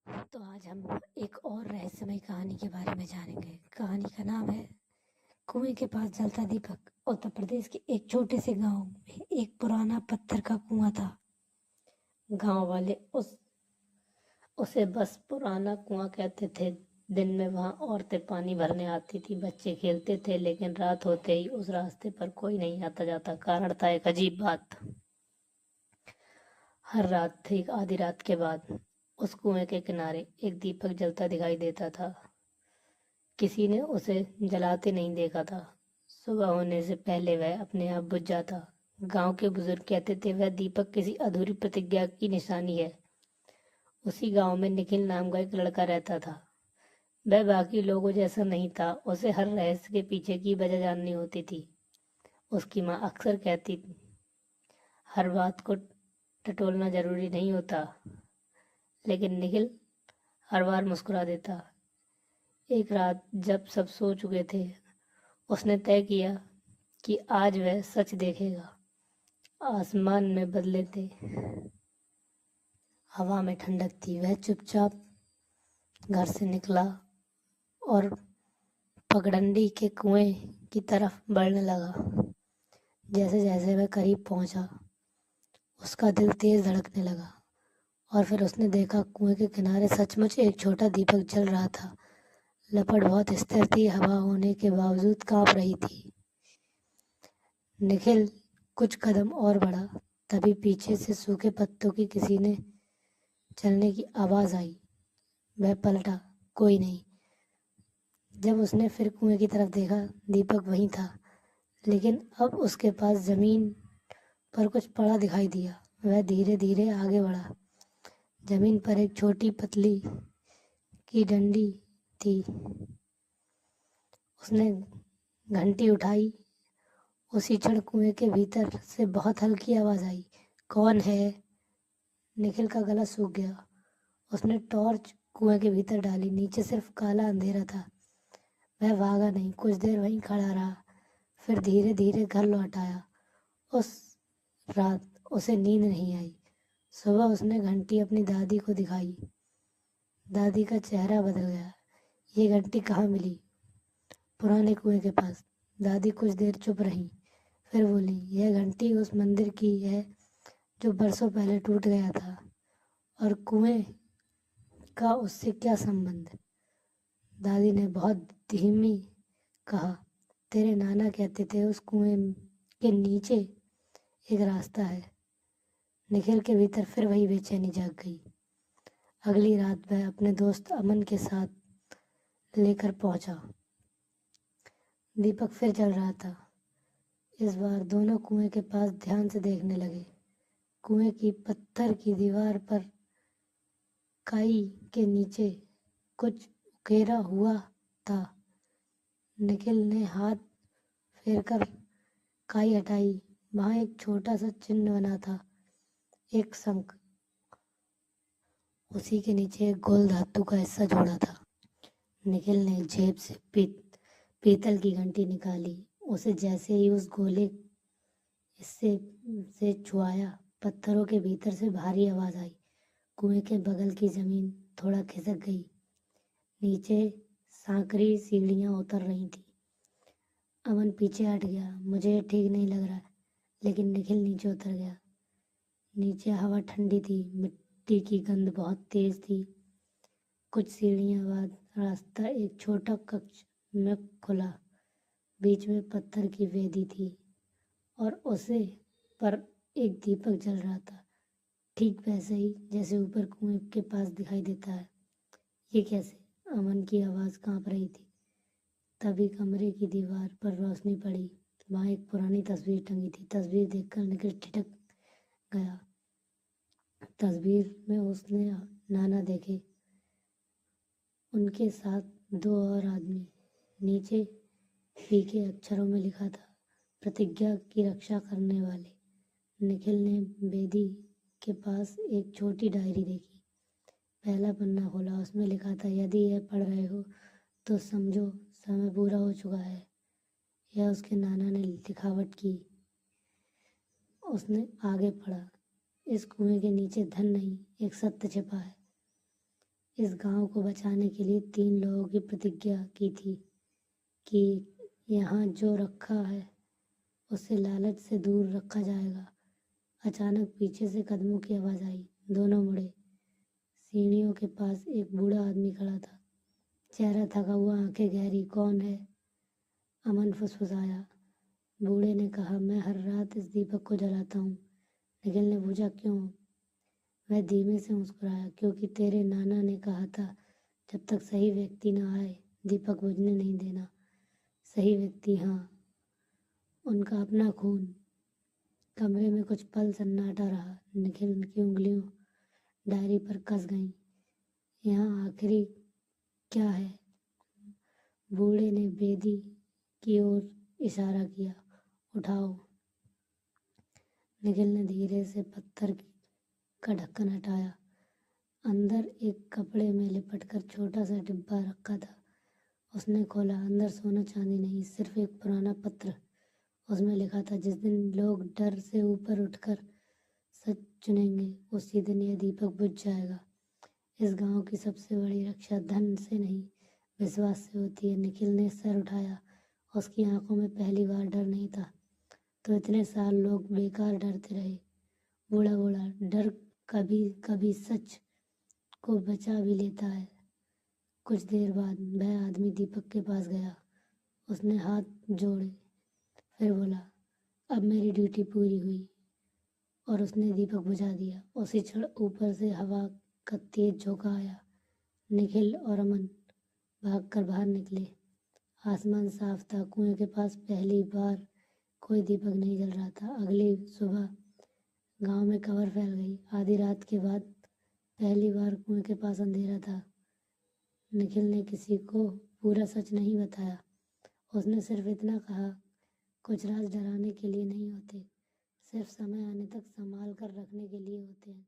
तो आज हम एक और रहस्यमय कहानी के बारे में जानेंगे। कहानी का नाम है कुएं के पास जलता दीपक। उत्तर प्रदेश के एक छोटे से गांव में एक पुराना पत्थर का कुआं था। गांव वाले उसे बस पुराना कुआं कहते थे। दिन में वहां औरतें पानी भरने आती थी, बच्चे खेलते थे, लेकिन रात होते ही उस रास्ते पर कोई नहीं आता जाता। कारण था एक अजीब बात। हर रात ठीक आधी रात के बाद उस कुएं के किनारे एक दीपक जलता दिखाई देता था। किसी ने उसे जलाते नहीं देखा था। सुबह होने से पहले वह अपने आप बुझ जाता। गांव के बुजुर्ग कहते थे वह दीपक किसी अधूरी प्रतिज्ञा की निशानी है। उसी गांव में निखिल नाम का एक लड़का रहता था। वह बाकी लोगों जैसा नहीं था। उसे हर रहस्य के पीछे की वजह जाननी होती थी। उसकी माँ अक्सर कहती, हर बात को टटोलना जरूरी नहीं होता। लेकिन निखिल हर बार मुस्कुरा देता। एक रात जब सब सो चुके थे, उसने तय किया कि आज वह सच देखेगा। आसमान में बदले थे, हवा में ठंडक थी। वह चुपचाप घर से निकला और पगडंडी के कुएं की तरफ बढ़ने लगा। जैसे जैसे वह करीब पहुंचा, उसका दिल तेज धड़कने लगा। और फिर उसने देखा कुएं के किनारे सचमुच एक छोटा दीपक जल रहा था। लपट बहुत स्थिर थी, हवा होने के बावजूद कांप रही थी। निखिल कुछ कदम और बढ़ा, तभी पीछे से सूखे पत्तों की किसी ने चलने की आवाज आई। वह पलटा, कोई नहीं। जब उसने फिर कुएं की तरफ देखा, दीपक वहीं था, लेकिन अब उसके पास जमीन पर कुछ पड़ा दिखाई दिया। वह धीरे धीरे आगे बढ़ा। जमीन पर एक छोटी पतली की डंडी थी। उसने घंटी उठाई। उसी क्षण कुएं के भीतर से बहुत हल्की आवाज आई, कौन है? निखिल का गला सूख गया। उसने टॉर्च कुएं के भीतर डाली। नीचे सिर्फ काला अंधेरा था। वह भागा नहीं, कुछ देर वहीं खड़ा रहा, फिर धीरे धीरे घर लौट आया। उस रात उसे नींद नहीं आई। सुबह उसने घंटी अपनी दादी को दिखाई। दादी का चेहरा बदल गया। ये घंटी कहाँ मिली? पुराने कुएं के पास। दादी कुछ देर चुप रही, फिर बोली, यह घंटी उस मंदिर की है जो बरसों पहले टूट गया था। और कुएं का उससे क्या संबंध? दादी ने बहुत धीमी कहा, तेरे नाना कहते थे उस कुएं के नीचे एक रास्ता है। निखिल के भीतर फिर वही बेचैनी जाग गई। अगली रात वह अपने दोस्त अमन के साथ लेकर पहुंचा। दीपक फिर जल रहा था। इस बार दोनों कुएं के पास ध्यान से देखने लगे। कुएं की पत्थर की दीवार पर काई के नीचे कुछ उकेरा हुआ था। निखिल ने हाथ फेरकर काई हटाई। वहां एक छोटा सा चिन्ह बना था, एक शंख। उसी के नीचे एक गोल धातु का हिस्सा जोड़ा था। निखिल ने जेब से पीतल की घंटी निकाली। उसे जैसे ही उस गोले हिस्से से छुआया, पत्थरों के भीतर से भारी आवाज आई। कुएं के बगल की जमीन थोड़ा खिसक गई। नीचे सांकरी सीढ़ियां उतर रही थी। अमन पीछे हट गया। मुझे ये ठीक नहीं लग रहा है। लेकिन निखिल नीचे उतर गया। नीचे हवा ठंडी थी, मिट्टी की गंध बहुत तेज थी। कुछ सीढ़ियां बाद रास्ता एक छोटा कक्ष में खुला। बीच में पत्थर की वेदी थी और उसे पर एक दीपक जल रहा था, ठीक वैसे ही जैसे ऊपर कुएं के पास दिखाई देता है। ये कैसे? अमन की आवाज कांप रही थी। तभी कमरे की दीवार पर रोशनी पड़ी। वहां एक पुरानी तस्वीर टंगी थी। तस्वीर देखकर निखिल ठिठक गया। तस्वीर में उसने नाना देखे, उनके साथ दो और आदमी। नीचे फीके अक्षरों में लिखा था, प्रतिज्ञा की रक्षा करने वाले। निखिल ने बेदी के पास एक छोटी डायरी देखी। पहला पन्ना खोला। उसमें लिखा था, यदि यह पढ़ रहे हो तो समझो समय पूरा हो चुका है। यह उसके नाना ने लिखावट की। उसने आगे पढ़ा, इस कुएं के नीचे धन नहीं, एक सत्य छिपा है। इस गांव को बचाने के लिए 3 लोगों की प्रतिज्ञा की थी कि यहाँ जो रखा है उसे लालच से दूर रखा जाएगा। अचानक पीछे से कदमों की आवाज आई। दोनों मुड़े। सीढ़ियों के पास एक बूढ़ा आदमी खड़ा था, चेहरा थका हुआ, आंखें गहरी। कौन है? अमन फुसफुसाया। बूढ़े ने कहा, मैं हर रात इस दीपक को जलाता हूँ। निखिल ने पूछा, क्यों? वह धीमे से मुस्कुराया, क्योंकि तेरे नाना ने कहा था जब तक सही व्यक्ति ना आए दीपक बुझने नहीं देना। सही व्यक्ति? हाँ, उनका अपना खून। कमरे में कुछ पल सन्नाटा रहा। निखिल की उंगलियों डायरी पर कस गईं। यहाँ आखिरी क्या है? बूढ़े ने बेदी की ओर इशारा किया। उठाओ। निखिल ने धीरे से पत्थर का ढक्कन हटाया। अंदर एक कपड़े में लिपटकर छोटा सा डिब्बा रखा था। उसने खोला। अंदर सोना चांदी नहीं, सिर्फ एक पुराना पत्र। उसमें लिखा था, जिस दिन लोग डर से ऊपर उठकर सच चुनेंगे उसी दिन यह दीपक बुझ जाएगा। इस गांव की सबसे बड़ी रक्षा धन से नहीं, विश्वास से होती है। निखिल ने सर उठाया। उसकी आंखों में पहली बार डर नहीं था। तो इतने साल लोग बेकार डरते रहे। बूढ़ा बूढ़ा, डर कभी कभी सच को बचा भी लेता है। कुछ देर बाद वह आदमी दीपक के पास गया। उसने हाथ जोड़े, फिर बोला, अब मेरी ड्यूटी पूरी हुई। और उसने दीपक बुझा दिया। उसी क्षण ऊपर से हवा का तेज झोंका आया। निखिल और अमन भागकर बाहर निकले। आसमान साफ था। कुएं के पास पहली बार कोई दीपक नहीं जल रहा था। अगली सुबह गांव में खबर फैल गई। आधी रात के बाद पहली बार कुएं के पास अंधेरा था। निखिल ने किसी को पूरा सच नहीं बताया। उसने सिर्फ इतना कहा, कुछ राज डराने के लिए नहीं होते, सिर्फ समय आने तक संभाल कर रखने के लिए होते हैं।